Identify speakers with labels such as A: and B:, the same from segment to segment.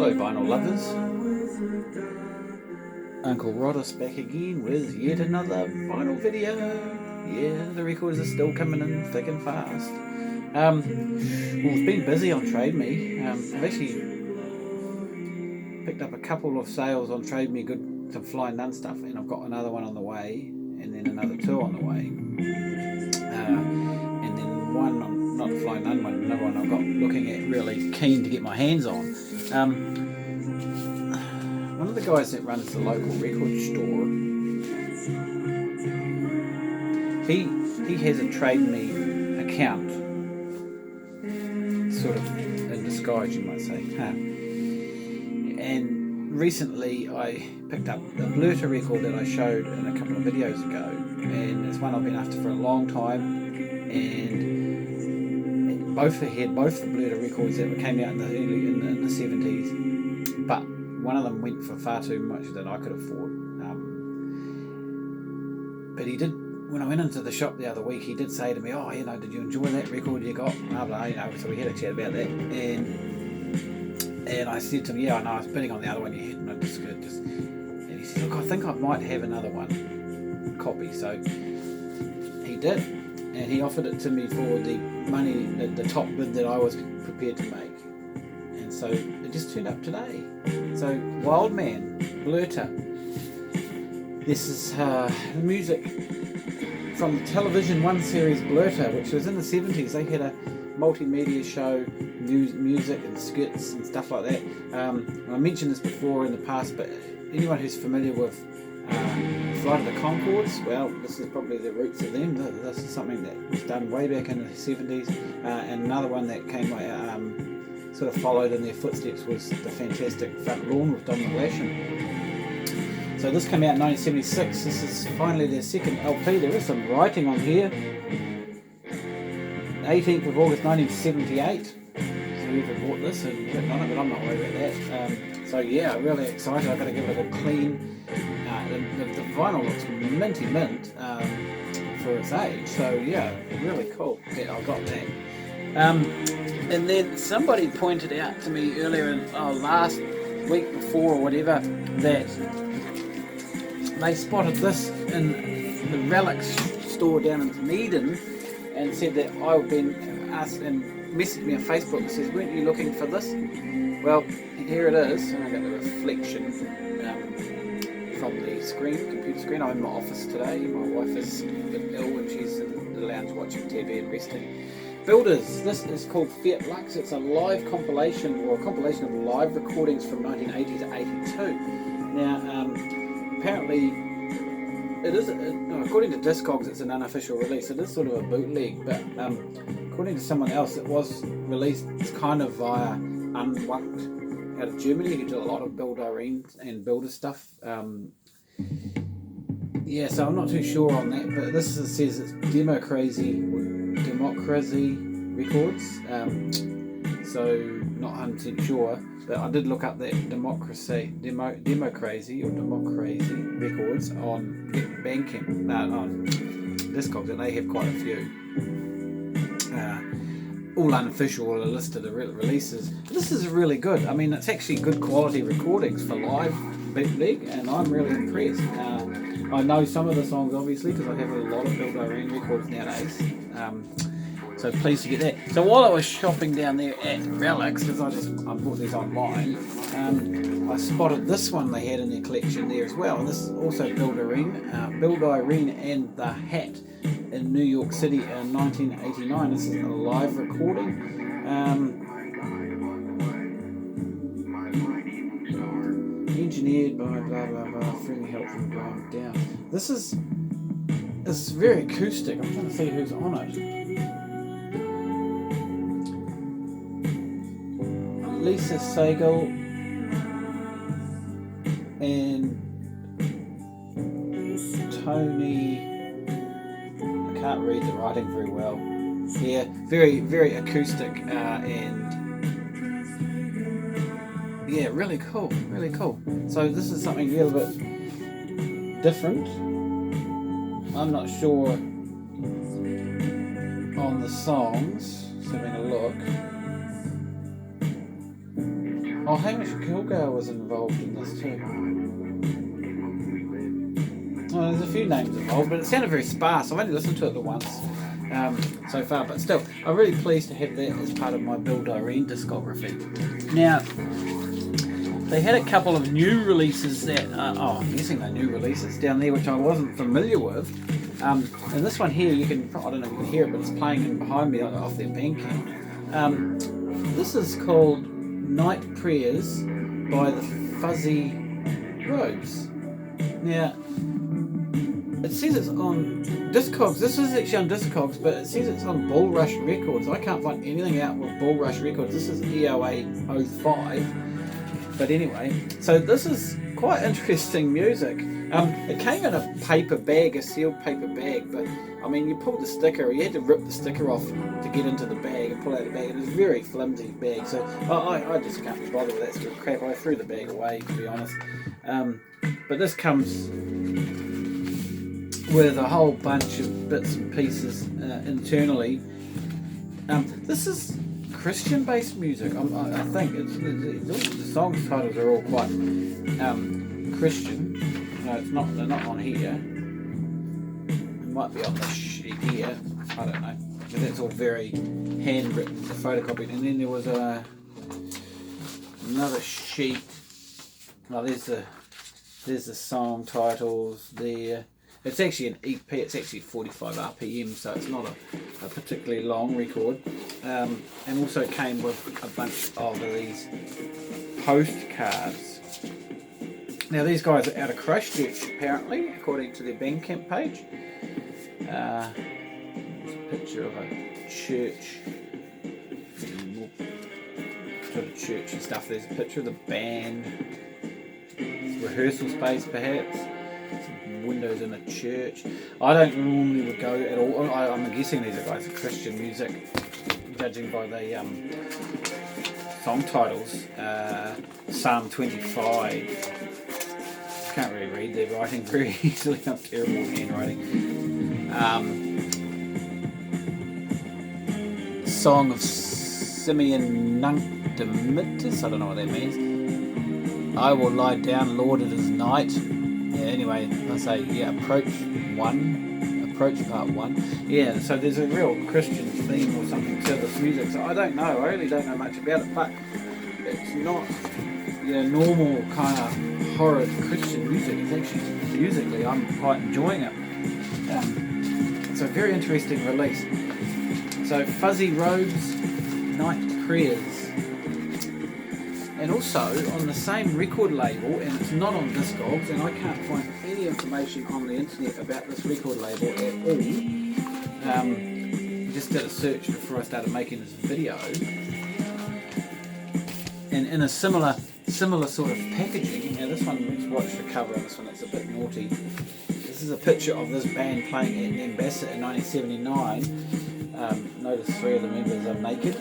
A: Hello vinyl lovers, Uncle Roddus back again with yet another vinyl video. Yeah, the records are still coming in thick and fast. Well, it's been busy on Trade Me. I've actually picked up a couple of sales on Trade Me, some Flying Nun stuff, and I've got another one on the way, and then another two on the way. And then one, not the Flying Nun one, another one I've got looking at, really keen to get my hands on. One of the guys that runs the local record store, he has a Trade Me account, sort of in disguise, you might say. And recently I picked up the Blurter record that I showed in a couple of videos ago, and it's one I've been after for a long time. And both the Blurter records that came out in the 70s, but one of them went for far too much than I could afford. But he did, when I went into the shop the other week, he did say to me, "Oh, did you enjoy that record you got?" Blah, blah, so we had a chat about that. And I said to him, "Yeah, I know, I was bidding on the other one you had." And and he said, "Look, I think I might have another one copy." So he did, and he offered it to me for the money, the top bid that I was prepared to make. And so it just turned up today. So Wildman Blurter. This is music from the Television One series Blurter, which was in the 70s. They had a multimedia show, music and skits and stuff like that. I mentioned this before in the past, but anyone who's familiar with Flight of the Conchords, well, this is probably the roots of them. This is something that was done way back in the 70s. And another one that came sort of followed in their footsteps was the fantastic Front Lawn with Don McLashon. So this came out in 1976. This is finally their second LP. There is some writing on here. 18th of August 1978. So whoever bought this and written on it, but I'm not worried about that. So yeah, really excited. I've got to give it a clean. The vinyl looks minty mint for its age. So yeah, really cool that I got that. And then somebody pointed out to me earlier last week before or whatever, that they spotted this in the Relics store down in Dunedin and said that I've been asked and messaged me on Facebook and says, "Weren't you looking for this?" Well, here it is, and I got the reflection from the computer screen. I'm in my office today. My wife is a bit ill and she's in the lounge watching TV and resting. Builders, this is called Fiat Lux. It's a live compilation, or a compilation of live recordings from 1980 to 82. Now, apparently, it is, according to Discogs, it's an unofficial release. It is sort of a bootleg, but according to someone else, it was released kind of via Unwucked out of Germany, who do a lot of Build Irene and Builder stuff. Yeah, so I'm not too sure on that, but this says it's Democracy Records. So not 100% sure, but I did look up that Democracy Records on Bandcamp, on Discogs, and they have quite a few. All unofficial, all listed releases. This is really good. I mean, it's actually good quality recordings for live bootleg, and I'm really impressed. I know some of the songs obviously because I have a lot of Build Irene records nowadays. So pleased to get that. So while I was shopping down there at Relics, because I bought these online, I spotted this one they had in their collection there as well. And this is also Build Irene and the Hat in New York City in 1989. This is a live recording. Engineered by blah blah blah, free help from going down. This is very acoustic. I'm trying to see who's on it. Lisa Sagal and Tony. I can't read the writing very well. Yeah, very very acoustic and yeah, really cool, really cool. So this is something a little bit different. I'm not sure on the songs. Just having a look. Oh, Hamish Kilgour was involved in this too. Oh, there's a few names involved, but it sounded very sparse. I've only listened to it the once so far, but still, I'm really pleased to have that as part of my Build Irene discography. Now, they had a couple of new releases that, I'm guessing they're new releases down there, which I wasn't familiar with. And this one here, I don't know if you can hear it, but it's playing in behind me off their Bandcamp. This is called Night Prayers by the Fuzzy Robes. Now, it says it's on Discogs. This is actually on Discogs, but it says it's on Bullrush Records. I can't find anything out with Bullrush Records. This is EOA 05. But anyway, so this is quite interesting music. It came in a paper bag, a sealed paper bag, but I mean, you pulled the sticker, you had to rip the sticker off to get into the bag and pull out the bag. It was a very flimsy bag, so I just can't be bothered with that sort of crap. I threw the bag away, to be honest. But this comes with a whole bunch of bits and pieces internally. This is Christian-based music. I think the song titles are all quite Christian. No, they're not on here. It might be on the sheet here. I don't know. But that's all very handwritten, photocopied. And then there was another sheet. Oh, there's the song titles there. It's actually an EP. It's actually 45 RPM, so it's not a particularly long record. And also it came with a bunch of these postcards. Now these guys are out of Christchurch, apparently, according to their Bandcamp page. There's a picture of a church, sort of church and stuff. There's a picture of the band, rehearsal space perhaps, some windows in a church. I don't normally would go at all. I'm guessing these are guys of Christian music, judging by the song titles. Psalm 25. Can't really read their writing very easily. I'm terrible at handwriting. Song of Simeon Nunctimitus. I don't know what that means. I will lie down, Lord, it is night. Yeah, anyway, I say, approach part 1. Yeah, so there's a real Christian theme or something to this music. So I don't know. I really don't know much about it, but it's not normal kind of horror Christian music. It's actually musically, I'm quite enjoying it. It's a very interesting release. So Fuzzy Robes, Night Prayers, and also on the same record label, and it's not on Discogs, and I can't find any information on the internet about this record label at all. Just did a search before I started making this video, and in a similar sort of packaging. Now this one, let's watch the cover on this one, it's a bit naughty. This is a picture of this band playing at Ambassador in 1979. Notice 3 of the members are naked.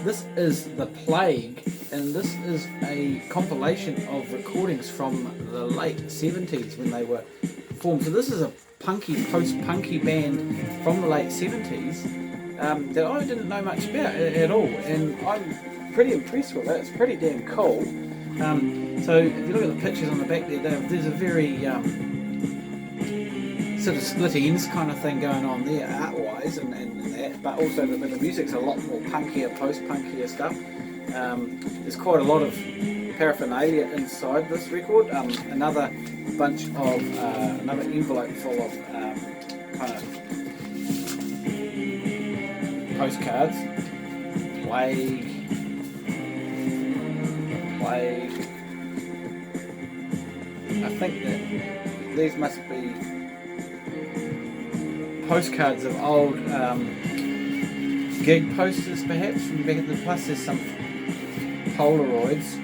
A: This is The Plague, and this is a compilation of recordings from the late 70s when they were formed. So this is a post-punky band from the late 70s that I didn't know much about at all, and I'm pretty impressed with it. It's pretty damn cool. So if you look at the pictures on the back there, there's a very sort of split ends kind of thing going on there, art-wise and that, but also the music's a lot more punkier, post-punkier stuff. There's quite a lot of paraphernalia inside this record. Another bunch of another envelope full of kind of postcards. Plague. I think that these must be postcards of old gig posters, perhaps from back at the plus. There's some Polaroids.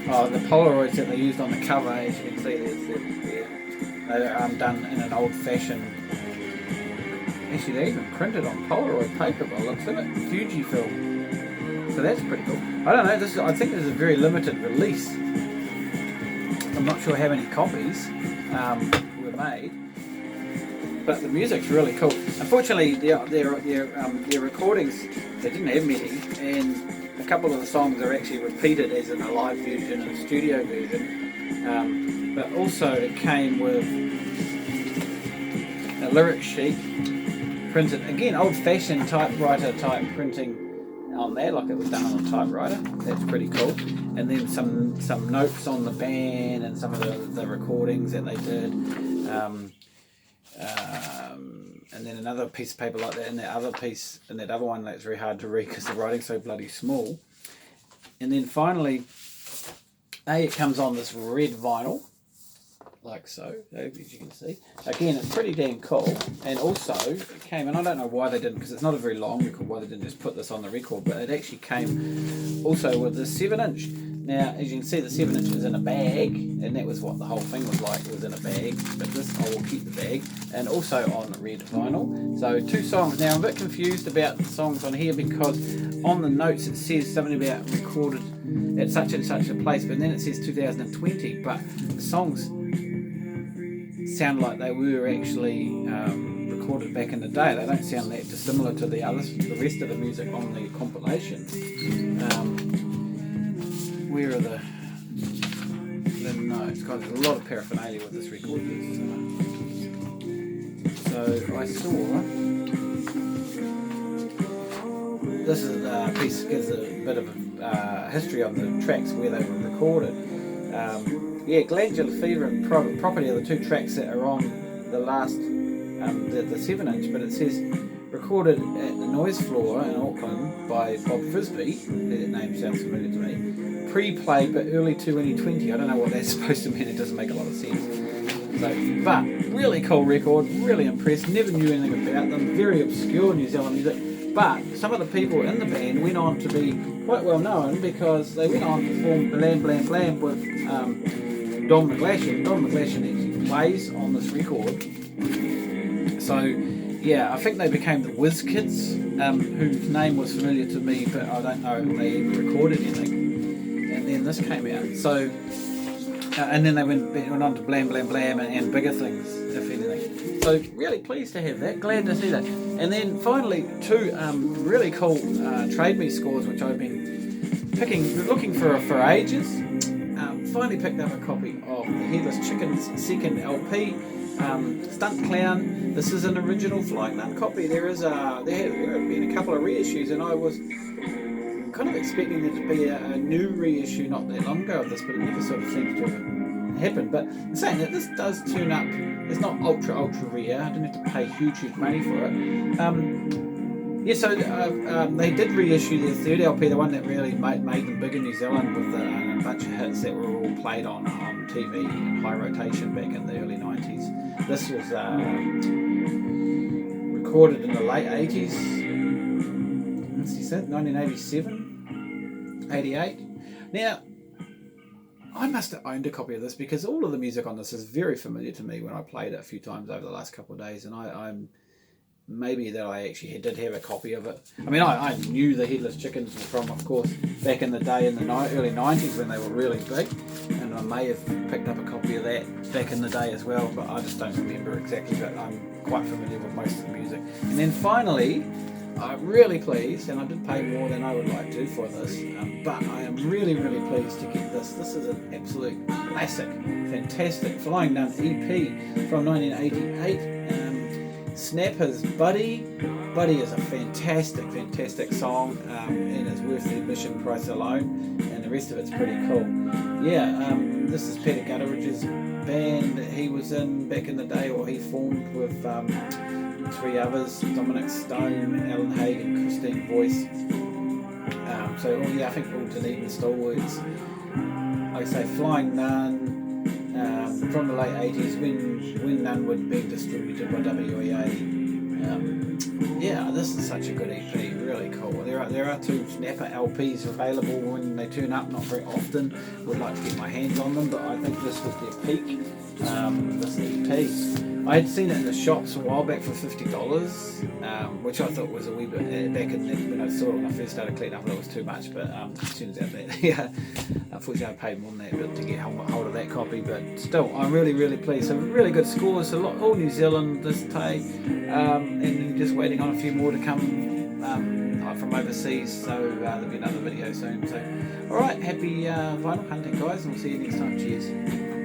A: Oh, the Polaroids that they used on the cover, as you can see, they're done in an old-fashioned. Actually, they're even printed on Polaroid paper by the looks of it, Fujifilm. So that's pretty cool. I don't know. I think this is a very limited release. I'm not sure how many copies were made, but the music's really cool. Unfortunately, their recordings, they didn't have many, and a couple of the songs are actually repeated as in a live version and a studio version, but also it came with a lyric sheet printed, again, old-fashioned typewriter type printing on there, like it was done on a typewriter. That's pretty cool. And then some notes on the band and some of the recordings that they did. And then another piece of paper like that, and that other piece, and that other one that's very hard to read because the writing's so bloody small. And then finally, it comes on this red vinyl, like so, as you can see. Again, it's pretty damn cool. And also, it came, and I don't know why they didn't, because it's not a very long record, why they didn't just put this on the record, but it actually came also with the 7-inch. Now, as you can see, the 7-inch is in a bag, and that was what the whole thing was like. It was in a bag, but this I will keep the bag, and also on red vinyl. So 2 songs. Now, I'm a bit confused about the songs on here because on the notes it says something about recorded at such and such a place, but then it says 2020, but the songs sound like they were actually recorded back in the day. They don't sound that dissimilar to the rest of the music on the compilation. Where are the notes? God, there's a lot of paraphernalia with this record. So I saw this is a piece, gives a bit of a history of the tracks where they were recorded. Glandular Fever and Private Property are the 2 tracks that are on the last, the 7-inch, but it says recorded at the Noise Floor in Auckland by Bob Frisbee. That name sounds familiar to me. Pre-played but early 2020. I don't know what that's supposed to mean. It doesn't make a lot of sense. So, but really cool record. Really impressed. Never knew anything about them. Very obscure New Zealand music. But some of the people in the band went on to be quite well known because they went on to form Blam Blam Blam with Don McGlashan. Don McGlashan actually plays on this record. So yeah, I think they became the Whiz Kids, whose name was familiar to me, but I don't know if they ever recorded anything. And then this came out. So, and then they went on to Blam Blam Blam and bigger things, if anything. So really pleased to have that. Glad to see that. And then finally 2 really cool Trade Me scores, which I've been looking for ages. Finally picked up a copy of the Headless Chicken's second LP, Stunt Clown. This is an original Flying Nun copy. There have been a couple of reissues, and I was kind of expecting there to be a new reissue not that long ago of this, but it never sort of seems to have happened. But saying that, this does turn up. It's not ultra rare. I didn't have to pay huge money for it. So they did reissue their third LP, the one that really made them big in New Zealand, with a bunch of hits that were all played on TV in high rotation back in the early 90s. This was recorded in the late 80s. Let's see, 1987, 88. Now, I must have owned a copy of this because all of the music on this is very familiar to me when I played it a few times over the last couple of days, and I'm maybe that I actually did have a copy of it. I mean, I knew the Headless Chickens from, of course, back in the day in the early 90s when they were really big, and I may have picked up a copy of that back in the day as well, but I just don't remember exactly, but I'm quite familiar with most of the music. And then finally, I'm really pleased, and I did pay more than I would like to for this, but I am really pleased to get this. This is an absolute classic, fantastic Flying Nun EP from 1988. Snapper's Buddy. Buddy is a fantastic song, and it's worth the admission price alone, and the rest of it's pretty cool. This is Peter Gutteridge's band that he was in back in the day, or he formed with 3 others, Dominic Stone, Alan Hagen, Christine Boyce. I think all Dunedin stalwarts. Like I say, Flying Nun, from the late 80s when Nun would be distributed by WEA. This is such a good EP, really cool. There are 2 Snapper LPs available when they turn up, not very often. Would like to get my hands on them, but I think this was their peak, this EP. I had seen it in the shops a while back for $50, which I thought was a wee bit back in when I saw it when I first started collecting. I thought it was too much, but it turns out that unfortunately I paid more than that to get hold of that copy. But still, I'm really pleased. So really good scores, all New Zealand this day, and just waiting on a few more to come. from overseas, so there'll be another video soon. So, alright, happy vinyl hunting, guys, and we'll see you next time. Cheers.